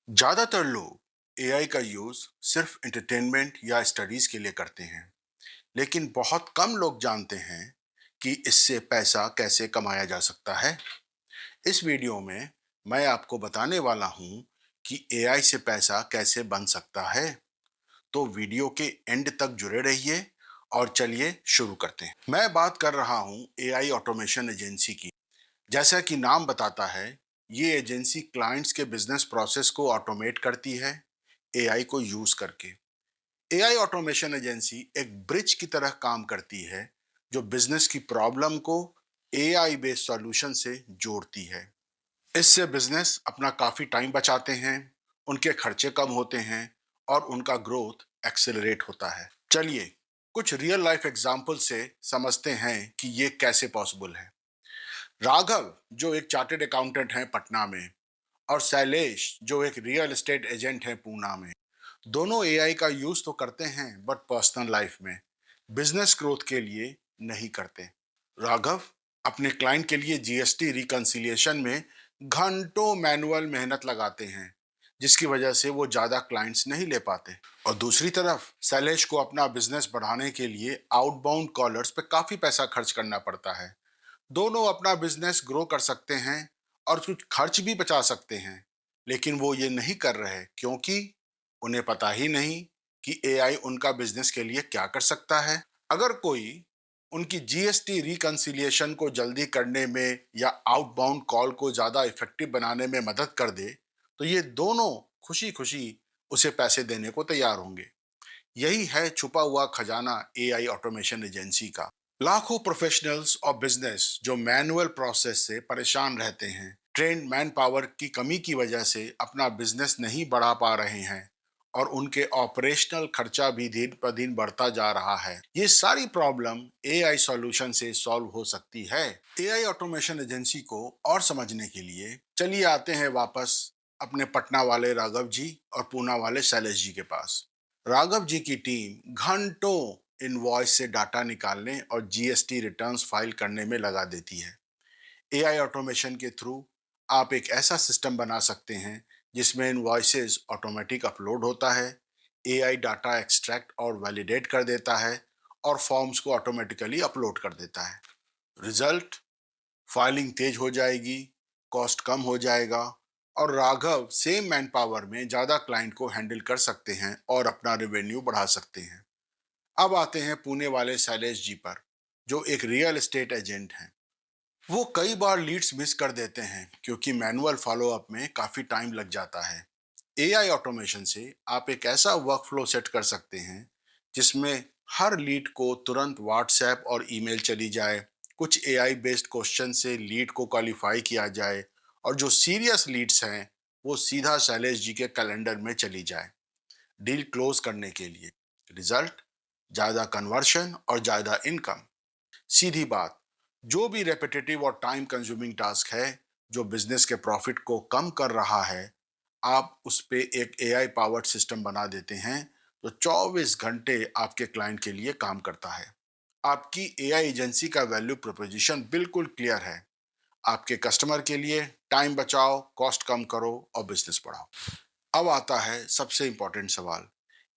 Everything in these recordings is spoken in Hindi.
ज़्यादातर लोग एआई का यूज़ सिर्फ एंटरटेनमेंट या स्टडीज़ के लिए करते हैं, लेकिन बहुत कम लोग जानते हैं कि इससे पैसा कैसे कमाया जा सकता है। इस वीडियो में मैं आपको बताने वाला हूँ कि एआई से पैसा कैसे बन सकता है। तो वीडियो के एंड तक जुड़े रहिए और चलिए शुरू करते हैं। मैं बात कर रहा हूँ एआई ऑटोमेशन एजेंसी की। जैसा कि नाम बताता है, ये एजेंसी क्लाइंट्स के बिजनेस प्रोसेस को ऑटोमेट करती है एआई को यूज करके। एआई ऑटोमेशन एजेंसी एक ब्रिज की तरह काम करती है जो बिजनेस की प्रॉब्लम को एआई बेस्ड सॉल्यूशन से जोड़ती है। इससे बिजनेस अपना काफी टाइम बचाते हैं, उनके खर्चे कम होते हैं और उनका ग्रोथ एक्सेलरेट होता है। चलिए कुछ रियल लाइफ एग्जांपल से समझते हैं कि ये कैसे पॉसिबल है। राघव जो एक चार्टेड अकाउंटेंट हैं पटना में, और शैलेश जो एक रियल एस्टेट एजेंट हैं पूना में, दोनों एआई का यूज तो करते हैं बट पर्सनल लाइफ में, बिजनेस ग्रोथ के लिए नहीं करते। राघव अपने क्लाइंट के लिए जीएसटी रिकंसिलिएशन में घंटों मैनुअल मेहनत लगाते हैं, जिसकी वजह से वो ज्यादा क्लाइंट्स नहीं ले पाते। और दूसरी तरफ शैलेश को अपना बिजनेस बढ़ाने के लिए आउटबाउंड कॉलर्स पे काफी पैसा खर्च करना पड़ता है। दोनों अपना बिजनेस ग्रो कर सकते हैं और कुछ खर्च भी बचा सकते हैं, लेकिन वो ये नहीं कर रहे क्योंकि उन्हें पता ही नहीं कि एआई उनका बिजनेस के लिए क्या कर सकता है। अगर कोई उनकी जीएसटी रिकंसिलिएशन को जल्दी करने में या आउटबाउंड कॉल को ज्यादा इफेक्टिव बनाने में मदद कर दे, तो ये दोनों खुशी खुशी उसे पैसे देने को तैयार होंगे। यही है छुपा हुआ खजाना एआई ऑटोमेशन एजेंसी का। लाखों प्रोफेशनल्स और बिजनेस जो मैनुअल प्रोसेस से परेशान रहते हैं, ट्रेंड मैन पावर की कमी की वजह से अपना बिजनेस नहीं बढ़ा पा रहे हैं और उनके ऑपरेशनल खर्चा भी दिन पर दिन बढ़ता जा रहा है। ये सारी प्रॉब्लम एआई सॉल्यूशन से सॉल्व हो सकती है। एआई ऑटोमेशन एजेंसी को और समझने के लिए चलिए आते हैं वापस अपने पटना वाले राघव जी और पूना वाले शैलेश जी के पास। राघव जी की टीम घंटों इनवॉइस से डाटा निकालने और जीएसटी रिटर्न्स फाइल करने में लगा देती है। एआई ऑटोमेशन के थ्रू आप एक ऐसा सिस्टम बना सकते हैं जिसमें इनवॉइसेस ऑटोमेटिक अपलोड होता है, एआई डाटा एक्सट्रैक्ट और वैलिडेट कर देता है और फॉर्म्स को ऑटोमेटिकली अपलोड कर देता है। रिजल्ट, फाइलिंग तेज हो जाएगी, कॉस्ट कम हो जाएगा और राघव सेम मैन पावर में ज्यादा क्लाइंट को हैंडल कर सकते हैं और अपना रेवेन्यू बढ़ा सकते हैं। अब आते हैं पुणे वाले शैलेश जी पर, जो एक रियल एस्टेट एजेंट हैं। वो कई बार लीड्स मिस कर देते हैं क्योंकि मैनुअल फॉलोअप में काफी टाइम लग जाता है। एआई ऑटोमेशन से आप एक ऐसा वर्कफ्लो सेट कर सकते हैं जिसमें हर लीड को तुरंत व्हाट्सएप और ईमेल चली जाए, कुछ एआई बेस्ड क्वेश्चन से लीड को क्वालिफाई किया जाए और जो सीरियस लीड्स हैं वो सीधा शैलेश जी के कैलेंडर में चली जाए डील क्लोज करने के लिए। रिजल्ट, ज्यादा कन्वर्शन और ज्यादा इनकम। सीधी बात, जो भी रेपिटेटिव और टाइम कंज्यूमिंग टास्क है जो बिजनेस के प्रॉफिट को कम कर रहा है, आप उस पे एक एआई पावर्ड सिस्टम बना देते हैं जो 24 घंटे आपके क्लाइंट के लिए काम करता है। आपकी एआई एजेंसी का वैल्यू प्रोपोजिशन बिल्कुल क्लियर है। आपके कस्टमर के लिए टाइम बचाओ, कॉस्ट कम करो और बिजनेस बढ़ाओ। अब आता है सबसे इंपॉर्टेंट सवाल,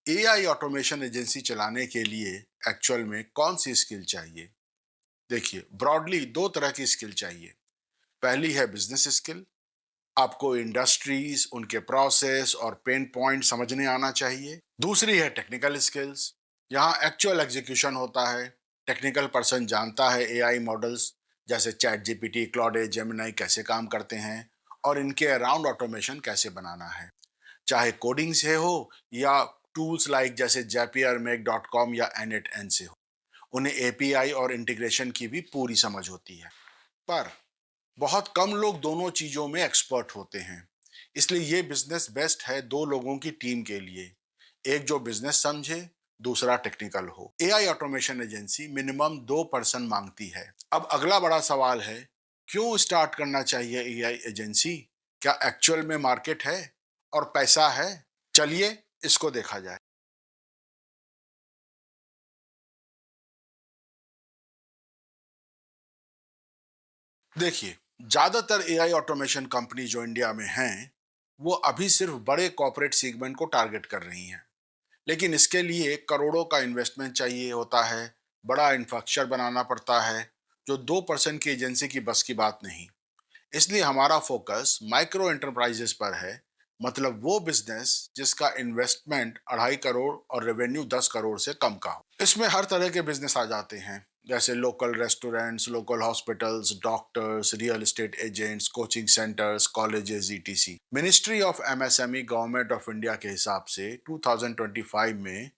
एआई ऑटोमेशन एजेंसी चलाने के लिए एक्चुअल में कौन सी स्किल चाहिए। देखिए ब्रॉडली दो तरह की स्किल चाहिए। पहली है बिजनेस स्किल। आपको इंडस्ट्रीज, उनके प्रोसेस और पेन पॉइंट समझने आना चाहिए। दूसरी है टेक्निकल स्किल्स। यहाँ एक्चुअल एग्जीक्यूशन होता है। टेक्निकल पर्सन जानता है एआई मॉडल्स जैसे चैट जीपीटी, क्लॉड, जेमिनाई कैसे काम करते हैं और इनके अराउंड ऑटोमेशन कैसे बनाना है, चाहे कोडिंग से हो या टूल्स लाइक जैसे जैपियर, मेक डॉट कॉम या एनेट एन से हो। उन्हें एपीआई और इंटीग्रेशन की भी पूरी समझ होती है। पर बहुत कम लोग दोनों चीजों में एक्सपर्ट होते हैं। इसलिए ये बिजनेस बेस्ट है दो लोगों की टीम के लिए, एक जो बिजनेस समझे, दूसरा टेक्निकल हो। AI automation agency minimum 2 person मांगती है। अब अगला बड़ा सवाल है, क्यों स्टार्ट करना चाहिए एआई एजेंसी। क्या एक्चुअल में मार्केट है और पैसा है। चलिए इसको देखा जाए। देखिए, ज्यादातर एआई ऑटोमेशन कंपनी जो इंडिया में हैं, वो अभी सिर्फ बड़े कॉर्पोरेट सेगमेंट को टारगेट कर रही हैं, लेकिन इसके लिए करोड़ों का इन्वेस्टमेंट चाहिए होता है, बड़ा इंफ्रास्ट्रक्चर बनाना पड़ता है, जो 2% की एजेंसी की बस की बात नहीं। इसलिए हमारा फोकस माइक्रो एंटरप्राइजेस पर है, मतलब वो बिजनेस जिसका इन्वेस्टमेंट 2.5 करोड़ और रेवेन्यू 10 करोड़ से कम का हो। इसमें हर तरह के बिजनेस आ जाते हैं, जैसे local restaurants, local hospitals, doctors, real estate agents, coaching centres, colleges, etc. Ministry of MSME government of India के हिसाब से 2025 में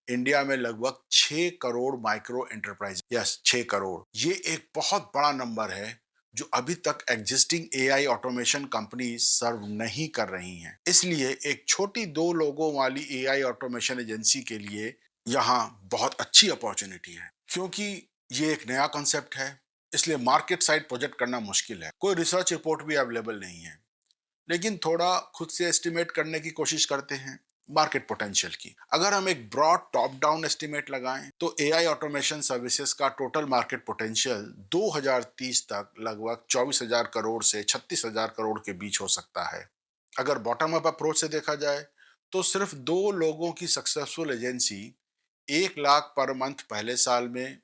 इंडिया में लगभग 6 crore micro enterprise, yes 6 crore, ये एक बहुत बड़ा नंबर है जो अभी तक एग्जिस्टिंग एआई ऑटोमेशन कंपनी सर्व नहीं कर रही हैं। इसलिए एक छोटी 2 लोगों वाली एआई ऑटोमेशन एजेंसी के लिए यहाँ बहुत अच्छी अपॉर्चुनिटी है, क्योंकि ये एक नया कंसेप्ट है, इसलिए मार्केट साइड प्रोजेक्ट करना मुश्किल है। कोई रिसर्च रिपोर्ट भी अवेलेबल नहीं है, लेकिन थोड़ा खुद से एस्टिमेट करने की कोशिश करते हैं मार्केट पोटेंशियल की। अगर हम एक ब्रॉड टॉप डाउन एस्टिमेट लगाएं तो एआई ऑटोमेशन सर्विसेज का टोटल मार्केट पोटेंशियल 2030 तक लगभग 24,000 करोड़ से 36,000 करोड़ के बीच हो सकता है। अगर बॉटम अप अप्रोच से देखा जाए तो सिर्फ 2 लोगों की successful agency 1 lakh per month पहले साल में,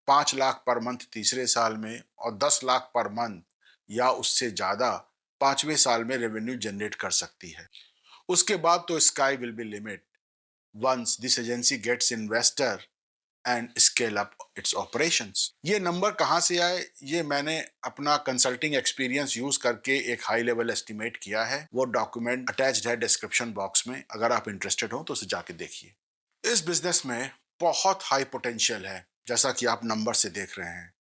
5 लाख पर मंथ तीसरे साल में और 10 लाख पर मंथ या उससे ज्यादा 5वें साल में रेवेन्यू जनरेट कर सकती है। उसके बाद तो sky will be limit once this agency gets investor and scale up its operations. ये नंबर कहाँ से आए, ये मैंने अपना कंसल्टिंग एक्सपीरियंस यूज करके एक हाई लेवल एस्टिमेट किया है। वो डॉक्यूमेंट अटैच्ड है डिस्क्रिप्शन बॉक्स में, अगर आप इंटरेस्टेड हो तो उसे जाके देखिए। इस बिजनेस में बहुत हाई पोटेंशियल है, जैसा कि आप नंबर से देख रहे हैं,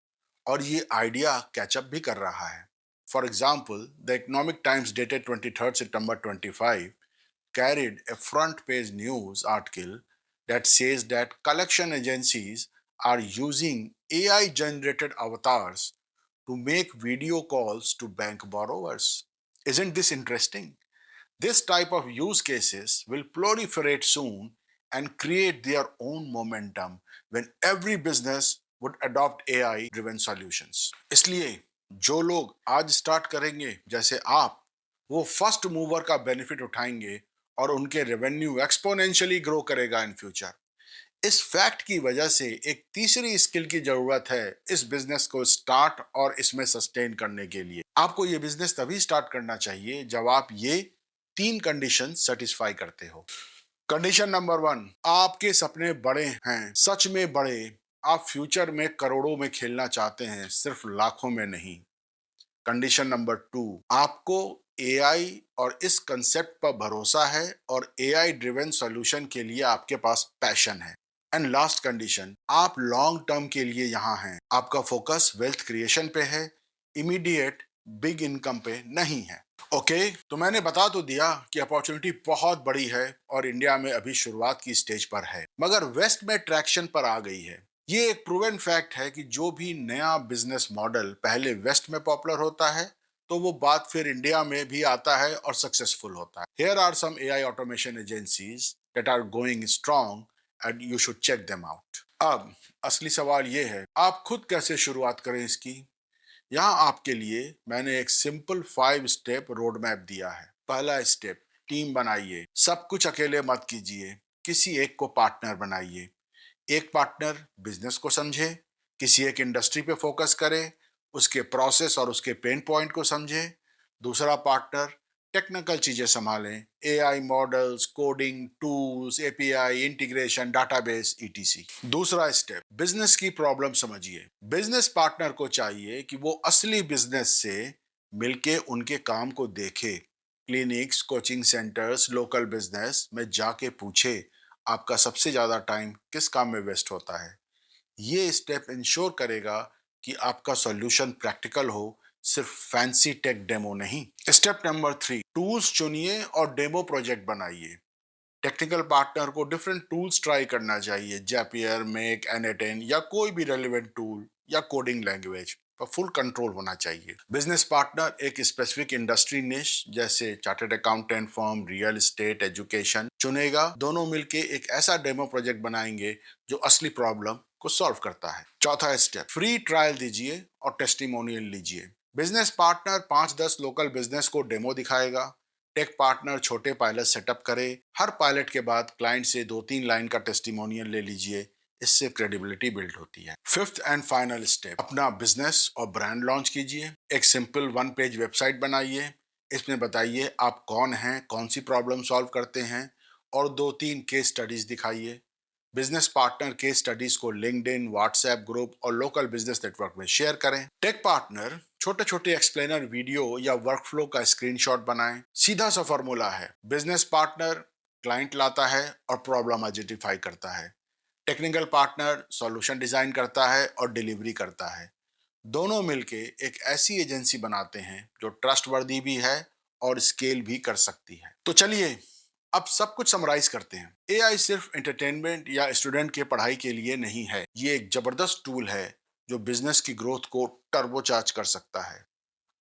और ये आइडिया कैचअप भी कर रहा है। For example, the economic times dated 23 September 25 carried a front page news article that says that collection agencies are using AI generated avatars to make video calls to bank borrowers. Isn't this interesting? This type of use cases will proliferate soon and create their own momentum when every business would adopt AI driven solutions. इसलिए जो लोग आज स्टार्ट करेंगे जैसे आप, वो फर्स्ट मूवर का बेनिफिट उठाएंगे और उनके रेवेन्यू एक्सपोनेंशियली ग्रो करेगा इन फ्यूचर। इस फैक्ट की वजह से एक तीसरी स्किल की जरूरत है इस बिजनेस को स्टार्ट और इसमें सस्टेन करने के लिए। आपको ये बिजनेस तभी स्टार्ट करना चाहिए जब आप ये 3 कंडीशन सेटिस्फाई करते हो। कंडीशन नंबर 1, आपके सपने बड़े हैं, सच में बड़े। आप फ्यूचर में करोड़ों में खेलना चाहते हैं, सिर्फ लाखों में नहीं। कंडीशन नंबर 2, आपको एआई और इस कंसेप्ट पर भरोसा है और एआई ड्रिवन सॉल्यूशन के लिए आपके पास पैशन है। एंड लास्ट कंडीशन, आप लॉन्ग टर्म के लिए यहाँ हैं, आपका फोकस वेल्थ क्रिएशन पे है, इमीडिएट बिग इनकम पे नहीं है। ओके, तो मैंने बता तो दिया कि अपॉर्चुनिटी बहुत बड़ी है और इंडिया में अभी शुरुआत की स्टेज पर है, मगर वेस्ट में ट्रैक्शन पर आ गई है। ये एक प्रूवन फैक्ट है कि जो भी नया बिजनेस मॉडल पहले वेस्ट में पॉपुलर होता है, तो वो बात फिर इंडिया में भी आता है और सक्सेसफुल होता है। Here are some AI automation agencies that are going strong and you should check them out. अब असली सवाल ये है, आप खुद कैसे शुरुआत करें इसकी। यहाँ आपके लिए मैंने एक सिंपल 5 स्टेप रोड मैप दिया है। पहला स्टेप, टीम बनाइए। सब कुछ अकेले मत कीजिए, किसी एक को पार्टनर बनाइए। एक पार्टनर बिजनेस को समझे, किसी एक इंडस्ट्री पे फोकस करे, उसके प्रोसेस और उसके पेन पॉइंट को समझे। दूसरा पार्टनर टेक्निकल चीजें संभालें, AI models, coding tools, API integration, database, etc. दूसरा स्टेप, बिजनेस की प्रॉब्लम समझिए। बिजनेस पार्टनर को चाहिए कि वो असली बिजनेस से मिलके उनके काम को देखे। Clinics, coaching centres, local business में जाके पूछे आपका सबसे ज्यादा टाइम किस काम में वेस्ट होता है। ये स्टेप इंश्योर करेगा कि आपका सॉल्यूशन प्रैक्टिकल हो, सिर्फ फैंसी टेक डेमो नहीं। स्टेप नंबर 3, टूल्स चुनिए और डेमो प्रोजेक्ट बनाइए। टेक्निकल पार्टनर को डिफरेंट टूल्स ट्राई करना चाहिए, जैपियर, मेक, एनेटेन या कोई भी रेलिवेंट टूल या कोडिंग लैंग्वेज पर फुल कंट्रोल होना चाहिए। बिजनेस पार्टनर एक स्पेसिफिक इंडस्ट्री निश जैसे chartered accountant firm, real estate, education चुनेगा। दोनों मिलके एक ऐसा डेमो प्रोजेक्ट बनाएंगे जो असली प्रॉब्लम को सॉल्व करता है। चौथा स्टेप, फ्री ट्रायल दीजिए और टेस्टिमोनियल लीजिए। बिजनेस पार्टनर 5-10 लोकल बिजनेस को डेमो दिखाएगा, टेक पार्टनर छोटे पायलट सेटअप करे। हर पायलट के बाद क्लाइंट से 2-3 लाइन का टेस्टिमोनियल ले लीजिए। इससे क्रेडिबिलिटी बिल्ड होती है। फिफ्थ एंड फाइनल स्टेप, अपना बिजनेस और ब्रांड लॉन्च कीजिए। एक सिंपल 1 पेज वेबसाइट बनाइए। इसमें बताइए आप कौन हैं, कौन सी प्रॉब्लम सॉल्व करते हैं, और 2-3 केस स्टडीज दिखाइए। बिजनेस पार्टनर केस स्टडीज को लिंक्डइन, व्हाट्सएप ग्रुप और लोकल बिजनेस नेटवर्क में शेयर करें। टेक पार्टनर छोटे छोटे एक्सप्लेनर वीडियो या वर्कफ्लो का स्क्रीनशॉट बनाएं। सीधा सा फॉर्मूला है, बिजनेस पार्टनर क्लाइंट लाता है और प्रॉब्लम आइडेंटिफाई करता है, टेक्निकल पार्टनर सॉल्यूशन डिजाइन करता है और डिलीवरी करता है। दोनों मिलके एक ऐसी एजेंसी बनाते हैं जो ट्रस्टवर्दी भी है और स्केल भी कर सकती है। तो चलिए अब सब कुछ समराइज करते हैं। एआई सिर्फ एंटरटेनमेंट या स्टूडेंट के पढ़ाई के लिए नहीं है, ये एक जबरदस्त टूल है जो बिजनेस की ग्रोथ को टर्बोचार्ज कर सकता है।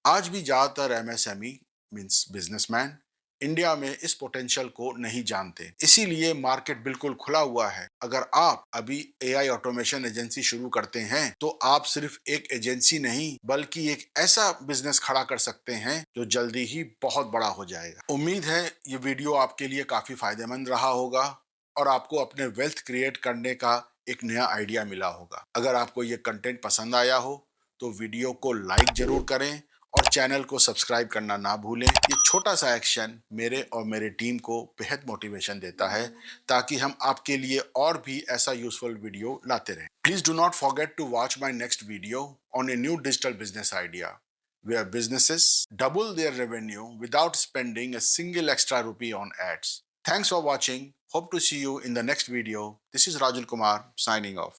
आज भी ज्यादातर एमएसएमई मींस बिजनेसमैन इंडिया में इस पोटेंशियल को नहीं जानते, इसीलिए मार्केट बिल्कुल खुला हुआ है। अगर आप अभी एआई ऑटोमेशन एजेंसी शुरू करते हैं तो आप सिर्फ एक एजेंसी नहीं बल्कि एक ऐसा बिजनेस खड़ा कर सकते हैं जो जल्दी ही बहुत बड़ा हो जाएगा। उम्मीद है ये वीडियो आपके लिए काफी फायदेमंद रहा होगा और आपको अपने वेल्थ क्रिएट करने का एक नया आइडिया मिला होगा। अगर आपको ये कंटेंट पसंद आया हो तो वीडियो को लाइक जरूर करें और चैनल को सब्सक्राइब करना ना भूलें। ये छोटा सा एक्शन मेरे और मेरे टीम को बेहद मोटिवेशन देता है ताकि हम आपके लिए और भी ऐसा यूजफुल वीडियो लाते रहें। Please do not forget to watch my next video on a new digital business idea where businesses double their revenue without spending a single extra rupee on ads. Thanks for watching. Hope to see you in the next video. This is Rajul Kumar signing off.